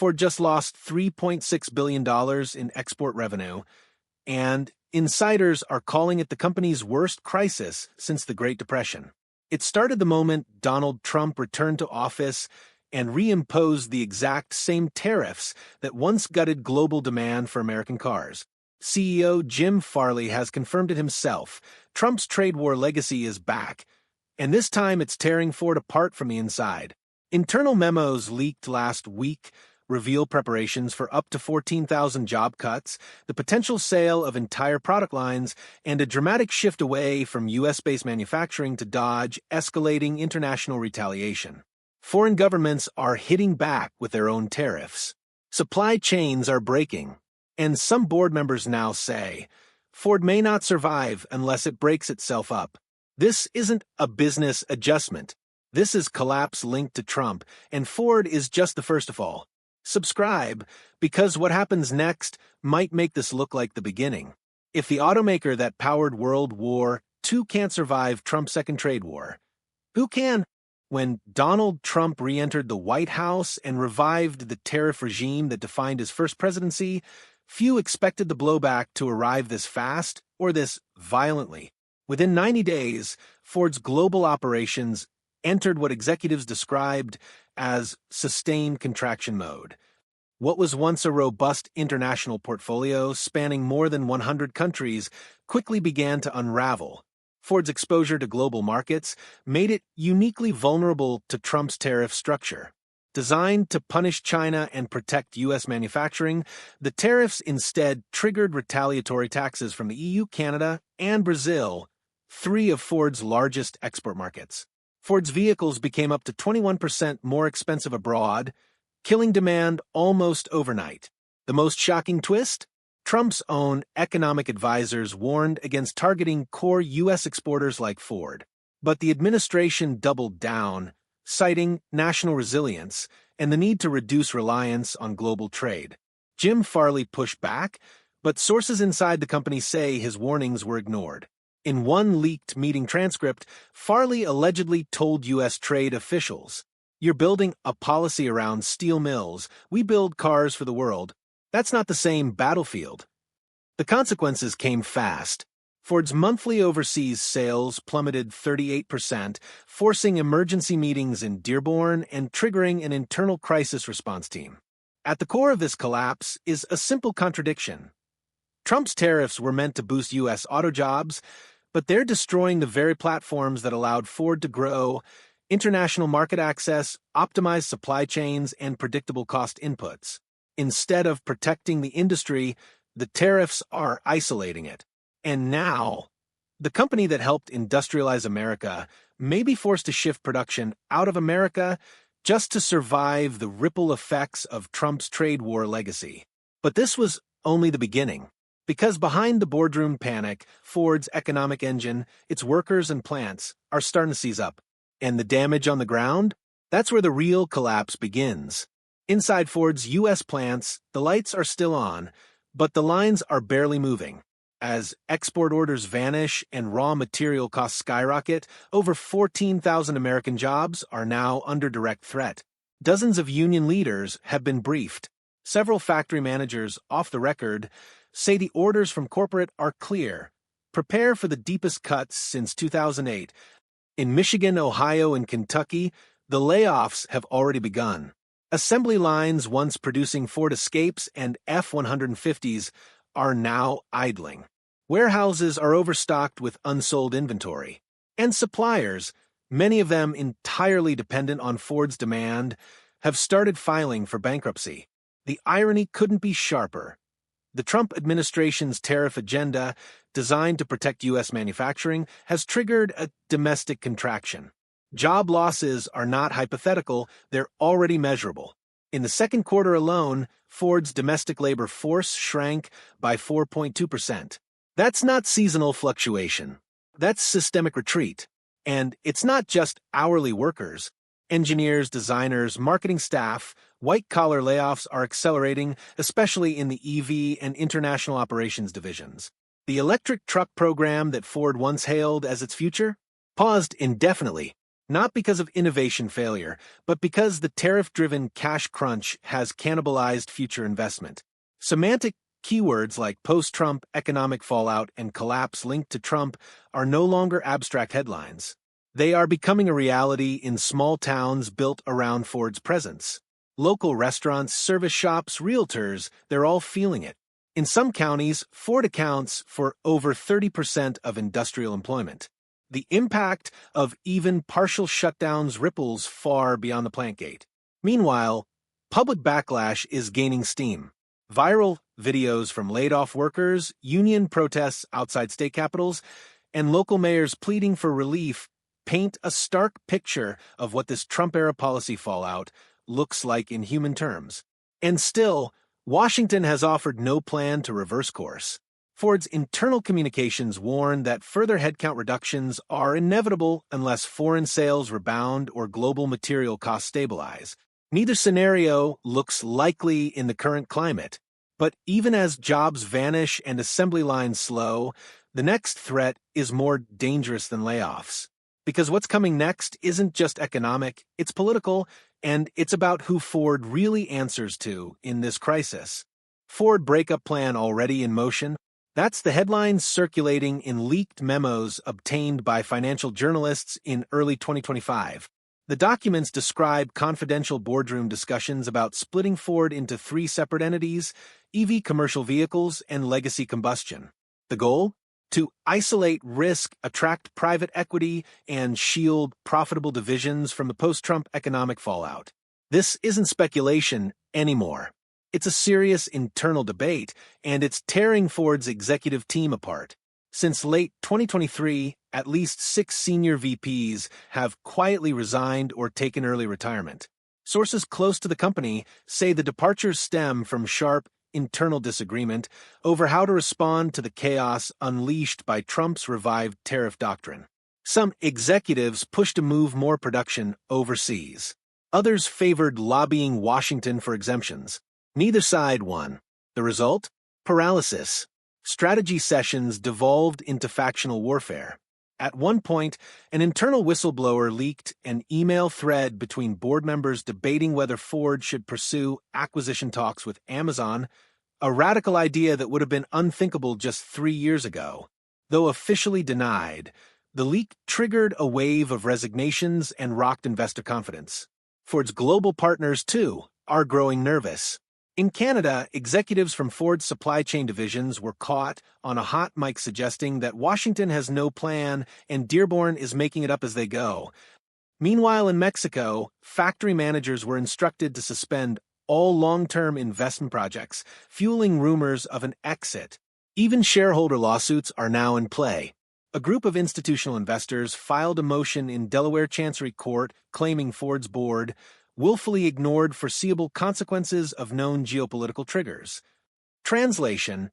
Ford just lost $3.6 billion in export revenue, and insiders are calling it the company's worst crisis since the Great Depression. It started the moment Donald Trump returned to office and reimposed the exact same tariffs that once gutted global demand for American cars. CEO Jim Farley has confirmed it himself. Trump's trade war legacy is back, and this time it's tearing Ford apart from the inside. Internal memos leaked last week reveal preparations for up to 14,000 job cuts, the potential sale of entire product lines, and a dramatic shift away from U.S.-based manufacturing to dodge escalating international retaliation. Foreign governments are hitting back with their own tariffs. Supply chains are breaking, and some board members now say Ford may not survive unless it breaks itself up. This isn't a business adjustment. This is collapse linked to Trump, and Ford is just the first of all. Subscribe, because what happens next might make this look like the beginning. If the automaker that powered World War II can't survive Trump's second trade war, who can? When Donald Trump re-entered the White House and revived the tariff regime that defined his first presidency, few expected the blowback to arrive this fast or this violently. Within 90 days, Ford's global operations entered what executives described as sustained contraction mode. What was once a robust international portfolio spanning more than 100 countries quickly began to unravel. Ford's exposure to global markets made it uniquely vulnerable to Trump's tariff structure. Designed to punish China and protect U.S. manufacturing, the tariffs instead triggered retaliatory taxes from the EU, Canada, and Brazil, three of Ford's largest export markets. Ford's vehicles became up to 21% more expensive abroad, killing demand almost overnight. The most shocking twist? Trump's own economic advisors warned against targeting core U.S. exporters like Ford. But the administration doubled down, citing national resilience and the need to reduce reliance on global trade. Jim Farley pushed back, but sources inside the company say his warnings were ignored. In one leaked meeting transcript, Farley allegedly told U.S. trade officials, "You're building a policy around steel mills. We build cars for the world. That's not the same battlefield." The consequences came fast. Ford's monthly overseas sales plummeted 38%, forcing emergency meetings in Dearborn and triggering an internal crisis response team. At the core of this collapse is a simple contradiction. Trump's tariffs were meant to boost U.S. auto jobs, but they're destroying the very platforms that allowed Ford to grow: international market access, optimized supply chains, and predictable cost inputs. Instead of protecting the industry, the tariffs are isolating it. And now, the company that helped industrialize America may be forced to shift production out of America just to survive the ripple effects of Trump's trade war legacy. But this was only the beginning. Because behind the boardroom panic, Ford's economic engine, its workers and plants, are starting to seize up. And the damage on the ground? That's where the real collapse begins. Inside Ford's U.S. plants, the lights are still on, but the lines are barely moving. As export orders vanish and raw material costs skyrocket, over 14,000 American jobs are now under direct threat. Dozens of union leaders have been briefed. Several factory managers, off the record, say the orders from corporate are clear. Prepare for the deepest cuts since 2008. In Michigan, Ohio, and Kentucky, the layoffs have already begun. Assembly lines once producing Ford Escapes and F-150s are now idling. Warehouses are overstocked with unsold inventory. And suppliers, many of them entirely dependent on Ford's demand, have started filing for bankruptcy. The irony couldn't be sharper. The Trump administration's tariff agenda, designed to protect U.S. manufacturing, has triggered a domestic contraction. Job losses are not hypothetical, they're already measurable. In the second quarter alone, Ford's domestic labor force shrank by 4.2%. That's not seasonal fluctuation. That's systemic retreat. And it's not just hourly workers. Engineers, designers, marketing staff, white-collar layoffs are accelerating, especially in the EV and international operations divisions. The electric truck program that Ford once hailed as its future? Paused indefinitely. Not because of innovation failure, but because the tariff-driven cash crunch has cannibalized future investment. Semantic keywords like post-Trump, economic fallout, and collapse linked to Trump are no longer abstract headlines. They are becoming a reality in small towns built around Ford's presence. Local restaurants, service shops, realtors, they're all feeling it. In some counties, Ford accounts for over 30% of industrial employment. The impact of even partial shutdowns ripples far beyond the plant gate. Meanwhile, public backlash is gaining steam. Viral videos from laid-off workers, union protests outside state capitals, and local mayors pleading for relief paint a stark picture of what this Trump-era policy fallout looks like in human terms. And still, Washington has offered no plan to reverse course. Ford's internal communications warn that further headcount reductions are inevitable unless foreign sales rebound or global material costs stabilize. Neither scenario looks likely in the current climate. But even as jobs vanish and assembly lines slow, the next threat is more dangerous than layoffs. Because what's coming next isn't just economic, it's political, and it's about who Ford really answers to in this crisis. Ford breakup plan already in motion? That's the headlines circulating in leaked memos obtained by financial journalists in early 2025. The documents describe confidential boardroom discussions about splitting Ford into 3 separate entities: EV commercial vehicles and legacy combustion. The goal? To isolate risk, attract private equity, and shield profitable divisions from the post-Trump economic fallout. This isn't speculation anymore. It's a serious internal debate, and it's tearing Ford's executive team apart. Since late 2023, at least 6 senior VPs have quietly resigned or taken early retirement. Sources close to the company say the departures stem from sharp internal disagreement over how to respond to the chaos unleashed by Trump's revived tariff doctrine. Some executives pushed to move more production overseas. Others favored lobbying Washington for exemptions. Neither side won. The result? Paralysis. Strategy sessions devolved into factional warfare. At one point, an internal whistleblower leaked an email thread between board members debating whether Ford should pursue acquisition talks with Amazon, a radical idea that would have been unthinkable just 3 years ago. Though officially denied, the leak triggered a wave of resignations and rocked investor confidence. Ford's global partners, too, are growing nervous. In Canada, executives from Ford's supply chain divisions were caught on a hot mic suggesting that Washington has no plan and Dearborn is making it up as they go. Meanwhile, in Mexico, factory managers were instructed to suspend all long-term investment projects, fueling rumors of an exit. Even shareholder lawsuits are now in play. A group of institutional investors filed a motion in Delaware Chancery Court claiming Ford's board willfully ignored foreseeable consequences of known geopolitical triggers. Translation: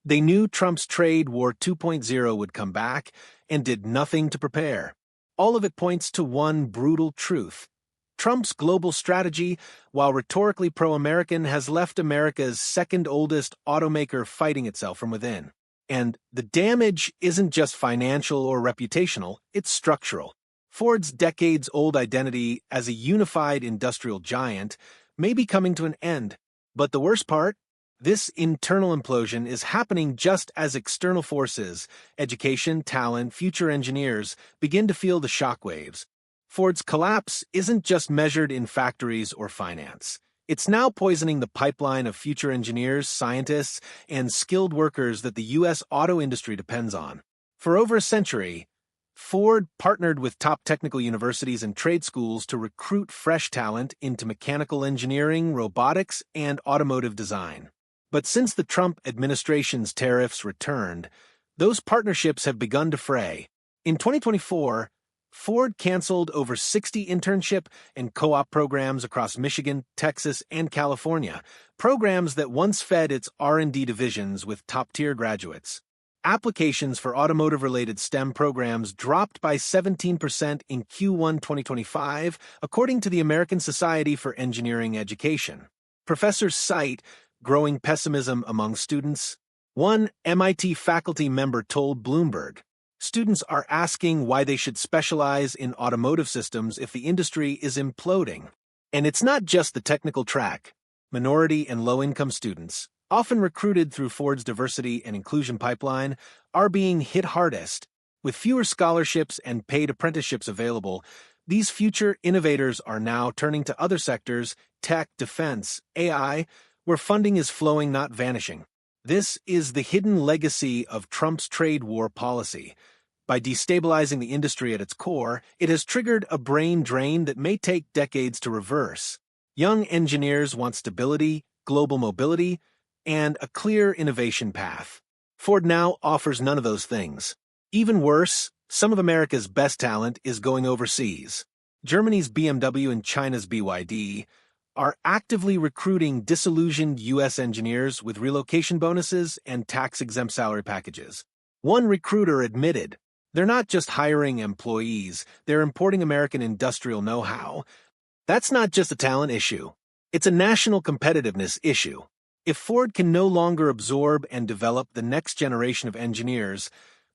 they knew Trump's trade war 2.0 would come back and did nothing to prepare. All of it points to one brutal truth. Trump's global strategy, while rhetorically pro-American, has left America's second oldest automaker fighting itself from within. And the damage isn't just financial or reputational, it's structural. Ford's decades-old identity as a unified industrial giant may be coming to an end. But the worst part? This internal implosion is happening just as external forces, education, talent, future engineers, begin to feel the shockwaves. Ford's collapse isn't just measured in factories or finance. It's now poisoning the pipeline of future engineers, scientists, and skilled workers that the U.S. auto industry depends on. For over a century, Ford partnered with top technical universities and trade schools to recruit fresh talent into mechanical engineering, robotics, and automotive design. But since the Trump administration's tariffs returned, those partnerships have begun to fray. In 2024, Ford canceled over 60 internship and co-op programs across Michigan, Texas, and California, programs that once fed its R&D divisions with top-tier graduates. Applications for automotive-related STEM programs dropped by 17% in Q1 2025, according to the American Society for Engineering Education. Professors cite growing pessimism among students. One MIT faculty member told Bloomberg, Students are asking why they should specialize in automotive systems if the industry is imploding. And it's not just the technical track. Minority and low-income students, often recruited through Ford's diversity and inclusion pipeline, are being hit hardest. With fewer scholarships and paid apprenticeships available, these future innovators are now turning to other sectors, tech, defense, AI, where funding is flowing, not vanishing. This is the hidden legacy of Trump's trade war policy. By destabilizing the industry at its core, it has triggered a brain drain that may take decades to reverse. Young engineers want stability, global mobility, and a clear innovation path. Ford now offers none of those things. Even worse, some of America's best talent is going overseas. Germany's BMW and China's BYD are actively recruiting disillusioned U.S. engineers with relocation bonuses and tax-exempt salary packages. One recruiter admitted, "They're not just hiring employees, they're importing American industrial know-how." That's not just a talent issue. It's a national competitiveness issue. If Ford can no longer absorb and develop the next generation of engineers,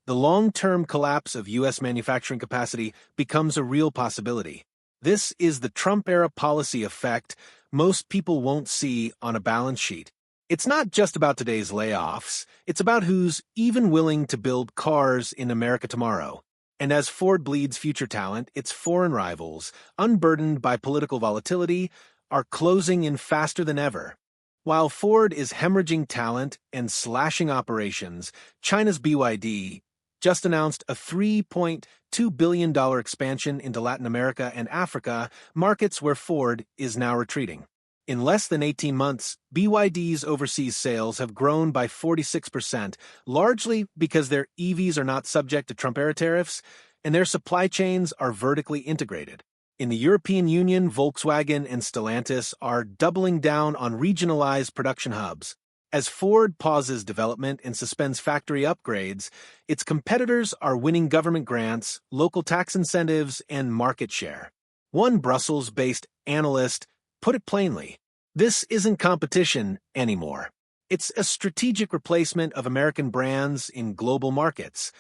the long-term collapse of U.S. manufacturing capacity becomes a real possibility. This is the Trump-era policy effect most people won't see on a balance sheet. It's not just about today's layoffs, it's about who's even willing to build cars in America tomorrow. And as Ford bleeds future talent, its foreign rivals, unburdened by political volatility, are closing in faster than ever. While Ford is hemorrhaging talent and slashing operations, China's BYD just announced a $3.2 billion expansion into Latin America and Africa, markets where Ford is now retreating. In less than 18 months, BYD's overseas sales have grown by 46%, largely because their EVs are not subject to Trump-era tariffs, and their supply chains are vertically integrated. In the European Union, Volkswagen and Stellantis are doubling down on regionalized production hubs. As Ford pauses development and suspends factory upgrades, its competitors are winning government grants, local tax incentives, and market share. One Brussels-based analyst put it plainly, this isn't competition anymore. It's a strategic replacement of American brands in global markets.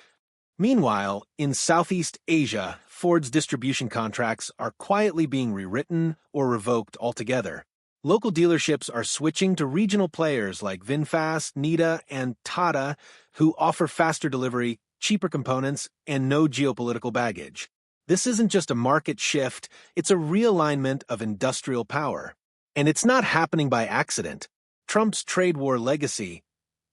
Meanwhile, in Southeast Asia, Ford's distribution contracts are quietly being rewritten or revoked altogether. Local dealerships are switching to regional players like VinFast, Nida, and Tata, who offer faster delivery, cheaper components, and no geopolitical baggage. This isn't just a market shift, it's a realignment of industrial power. And it's not happening by accident. Trump's trade war legacy,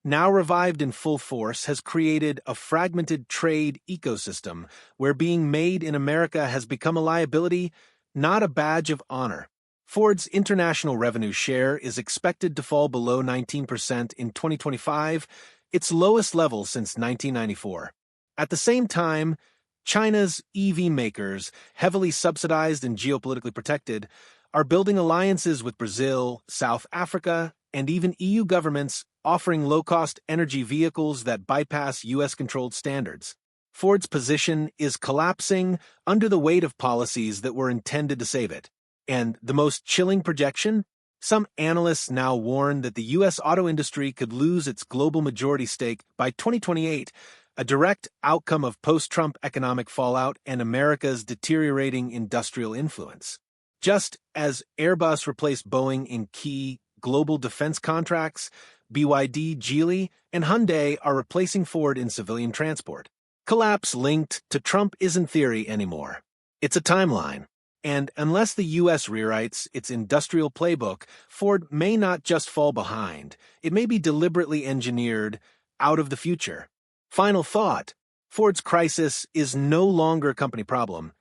now revived in full force, has created a fragmented trade ecosystem where being made in America has become a liability, not a badge of honor. Ford's international revenue share is expected to fall below 19% in 2025, its lowest level since 1994. At the same time, China's EV makers, heavily subsidized and geopolitically protected, are building alliances with Brazil, South Africa, and even EU governments, offering low-cost energy vehicles that bypass U.S.-controlled standards. Ford's position is collapsing under the weight of policies that were intended to save it. And the most chilling projection? Some analysts now warn that the U.S. auto industry could lose its global majority stake by 2028, a direct outcome of post-Trump economic fallout and America's deteriorating industrial influence. Just as Airbus replaced Boeing in key global defense contracts, BYD, Geely, and Hyundai are replacing Ford in civilian transport. Collapse linked to Trump isn't theory anymore. It's a timeline. And unless the U.S. rewrites its industrial playbook, Ford may not just fall behind. It may be deliberately engineered out of the future. Final thought, Ford's crisis is no longer a company problem.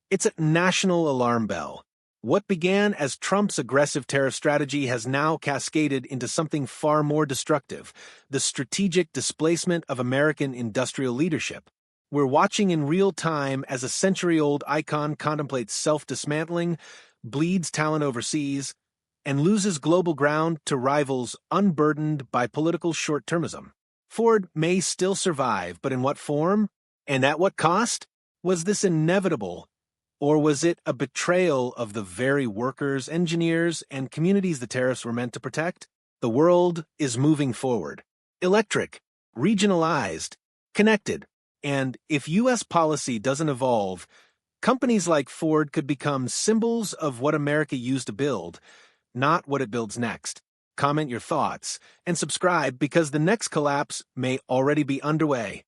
It's a national alarm bell. What began as Trump's aggressive tariff strategy has now cascaded into something far more destructive, the strategic displacement of American industrial leadership. We're watching in real time as a century-old icon contemplates self-dismantling, bleeds talent overseas, and loses global ground to rivals unburdened by political short-termism. Ford may still survive, but in what form? And at what cost? Was this inevitable? Or was it a betrayal of the very workers, engineers, and communities the tariffs were meant to protect? The world is moving forward. Electric, regionalized, connected, And if U.S. policy doesn't evolve, companies like Ford could become symbols of what America used to build, not what it builds next. Comment your thoughts and subscribe because the next collapse may already be underway.